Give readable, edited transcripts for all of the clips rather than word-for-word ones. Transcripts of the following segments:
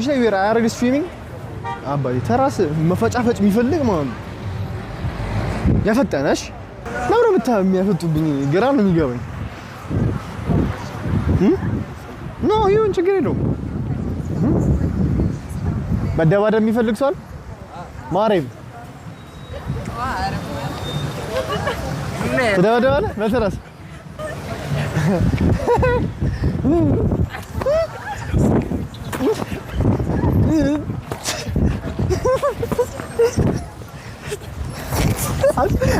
እሺ ይራ አረግ ስትሪሚንግ አባይ ተራስ መፈጫፈጭ የሚፈልግ ማለት ነው ያፈጠነሽ ለምን የሚያፈጡብኝ ግራ ነው የሚገባኝ ኖ ይሁን ችግር የለውም መደባደብ የሚፈልግ ሰው ማሬም ተደባደባለህ በተራስ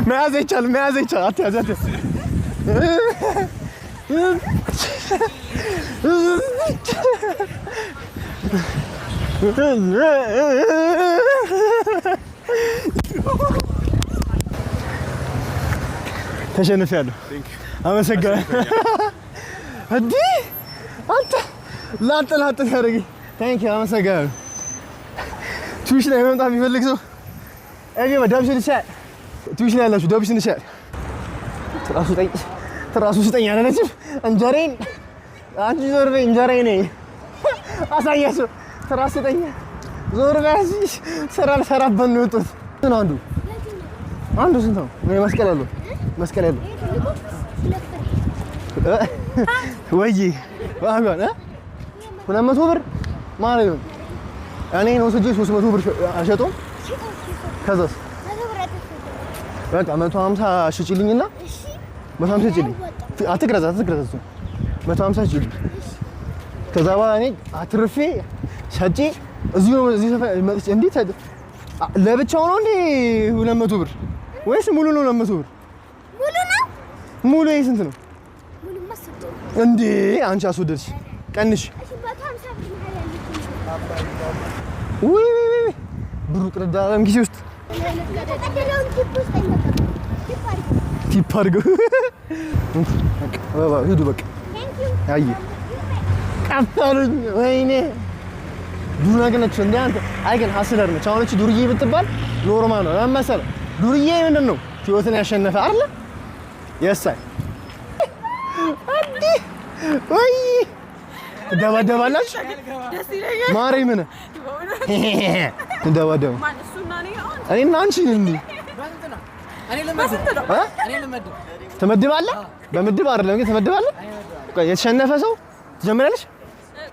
መያዝ አይቻልም አትያዝ ተሸንፌያለሁ አመሰግናለሁ እንዴ አንተ ላጥ ያደርገኝ ታንኪ አመሰግናለሁ ትዊሽ ላይ መምጣት የሚፈልግ ሰው እኔ ዳብሽን ይሻል ትዊሽ ላይ ያላችሁ ዳብሽን ይሻል ትራሱ ስጠኝ አላለችም እንጀራዬን አንቺ ዞር በይ እንጀራዬ ነኝ አሳያቸው ትራስ ስጠኝ ዞር በይ ስራ ልሰራበት ነው የወጡት አንዱ ስንት ነው መስቀል ያለው ወይ ዋጋው 200 ብር ማለት ነው እኔ ነው ስጄ 300 ብር አሸጦ ከዛስ በቃ 150 ሽጪልኝና 150 ሽጪልኝ አትቅረጽ 150 ሽጪልኝ ከዛ በኋላ እኔ አትርፌ ሸጬ እዚህ መጥቼ እንዴት ለብቻው ነው እንዴ 200 ብር ወይስ ሙሉ ነው 200 ብር ሙሉ ይሄ ስንት ነው እንዴ አንቺ አስወደድሽ ቀንሽ ውይ ብሩ ቅርዳለም ጊዜ ውስጥ ቲፕ አድርገው ሂዱ በቃ አይ ቀፈሉኝ ወይኔ ዱርዬ ነች እንዴ አንተ አይ ግን ሀስለር ነች አሁን እቺ ዱርዬ ብትባል ኖርማል ነው ለምን ዱርዬ ምንድነው ህይወትን ያሸነፈ አይደል የሳይ አንዲ ወይ ደባደባላችሁ ደስ ይለኛል ማሬ ምን ደባደባ ማን እሱና እኔና አንቺ እንዴ እኔ ልመድብ ትመድባለህ በምድብ አይደለም ግን ትመድባለህ ቆይ የተሸነፈ ሰው ትጀምራለሽ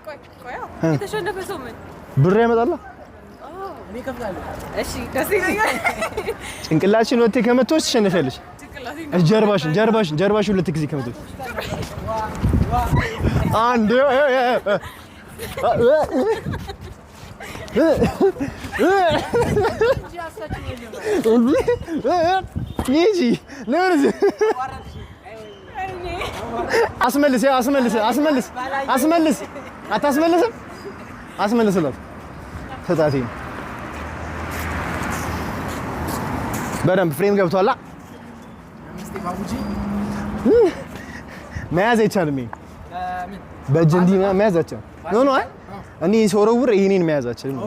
ቆይ የተሸነፈ ሰው ምን ብር ያመጣል እኔ ከፍላለሁ እሺ ደስ ይለኛል ጭንቅላችን ወጥቴ ከመቶች ትሸነፊያለሽ ጀርባሽን ሁለት ጊዜ ከመቶች አንድ ይጂ ለርዝ አስመልስ አታስመልስም አስመልስላት ተጣቴ በደንብ ፍሬም ገብቷላ መያዝ አይቻልም በእጅ እንዲህ መያዝ አይቻልም ኖ አይ እኔ ሶረውር ይሄንን መያዝ አይቻልም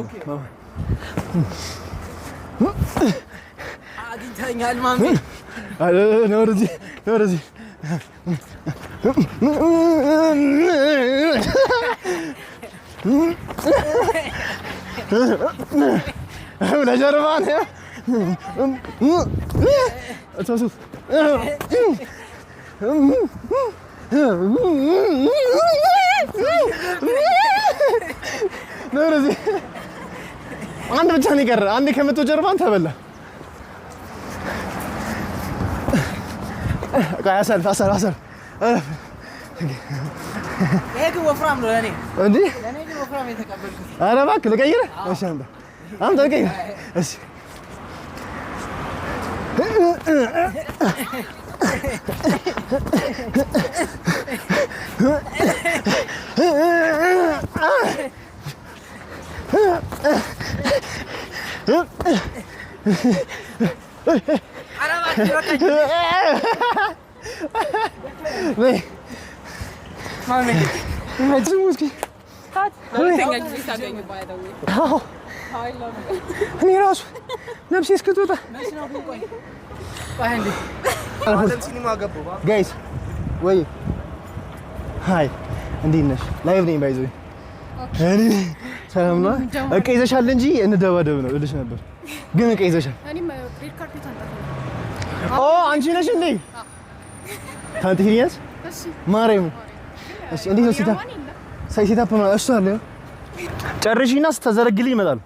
አግኝተኛል ማሚ ኖርዚ ለጀርባ ነው እተሱት ኖርዚ አንድ ብቻ ነው የቀረ አንዴ ከመቶ ጀርባን ተበላ አሰር ይሄ ግን ወፍራም ነው ለኔ እንዴ ለኔ ግን ወፍራም የተቀበልኩት ኧረ እባክህ ልቀይርህ እሺ አንተ ልቀይር እሺ ማሚ ማጅሙስኪ ለሁለተኛ ጊዜ ታገኝ ባይደው እኔ ራሱ ነፍሴ እስክትወጣ ጋይስ ወይ ሃይ እንዴት ነሽ ላይቭ ነኝ ባይዘው እኔ ሰላም ነው እቃ ይዘሻል እንጂ እንደባደብ ነው እልሽ ነበር ግን እቃ ይዘሻል እኔም ሬድ ካርፔት አንተ ኦ አንቺ ነሽ እንዴ ታንተ ሂሪያስ እሺ ማርያም እሺ እንዴ ነው ሲታፕ ነው እሱ አለ ጨርሺና ስተዘረግልኝ ይመጣል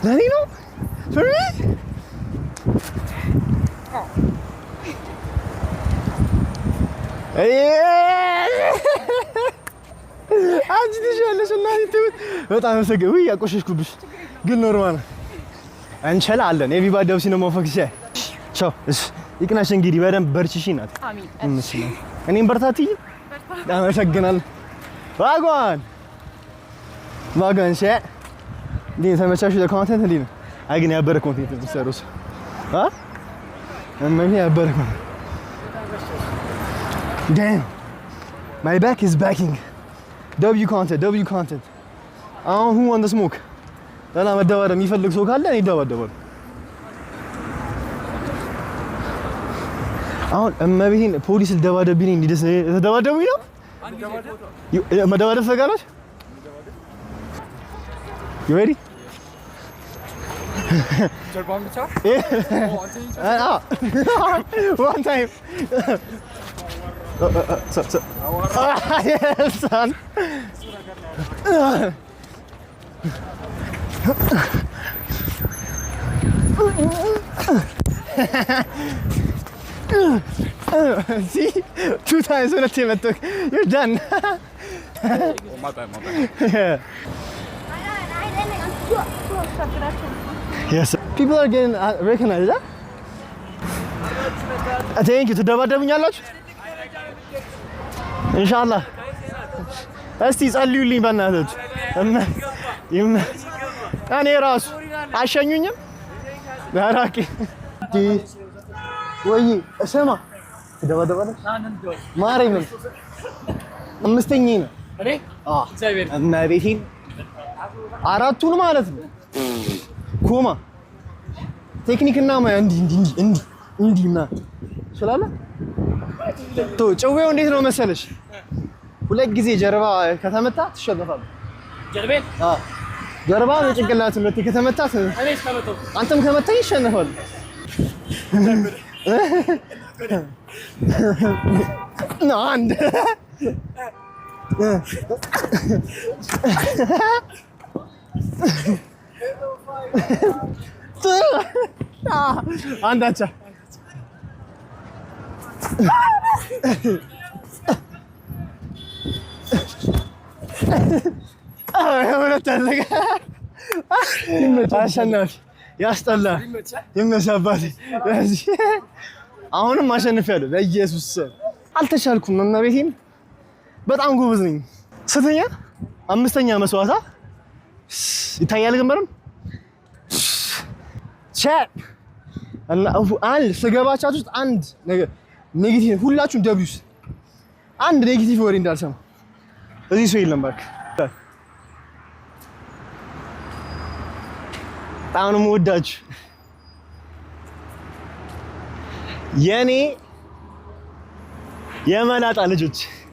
ለኔ ነው for me አንቺ ትሻለሽ እና በጣም ሰገው ያቆሸሽኩብሽ ግን ኖርማል እንችላለን ኤቪባዲ ሲነማ ፎክስ ቻው እሺ ይቅናሽ እንግዲህ በደንብ በርቺሽ ናት አሜን እሺ እኔም በርታትይ አመሰግናለሁ ዋጋን ሸ ዲን ተመቻችሁ ለኮንቴንት እንዴ ነው አግኝ ያበረ ኮንቴንት ተሰሩስ እመኝ ያበረ damn my back is backing w content who want the smoke ለና መደባደብ የሚፈልግ ሰው ካለ እኔ ደባደባለሁ አሁን እመቤቴን ፖሊስ ልደባደብኝ እንዲደስ ተደባደቡኝ ነው መደባደብ ፈጋላች you ready 절반 미쳐? one time so yes son see 2 times when I team it took you're done my bad yeah yes people are getting recognized thank you ትደባደቡኛላችሁ ኢንሻአላህ እስቲ ጸልዩልኝ በእናታችሁ እኔ ራሱ አሸኙኝም ዳራቂ ወይ እሰማ ትደባደባለህ ማርያም አምስተኛ ነው እኔ እግዚአብሔር እና ቤቴን አራቱን ማለት ነው ኮማ ቴክኒክና ማያ እንዲና ስላለ ቶ ጨዌው እንዴት ነው መሰለሽ ሁለት ጊዜ ጀርባ ከተመታ ትሸነፋለህ ጀርቤን ጀርባ በጭንቅላት ሁለት ከተመታ እኔስ ከመተው አንተም ከመታኝ ይሸነፋል ነው አንድ አንዳቻ አሸናፊ ያስጠላል ይመሻባል አሁንም አሸንፊያለሁ በኢየሱስ አልተሻልኩም እና ቤቴን በጣም ጎበዝ ነኝ ስተኛ አምስተኛ መስዋዕታ ይታያል ግንበርም ቻት እና አንድ ስገባቻችሁ ውስጥ አንድ ነገር ኔጌቲቭ ሁላችሁም ደብዩስ አንድ ኔጌቲቭ ወሬ እንዳልሰማ እዚህ ሰው የለም ባክ ታውን ሙዳች የኔ የመላጣ ልጆች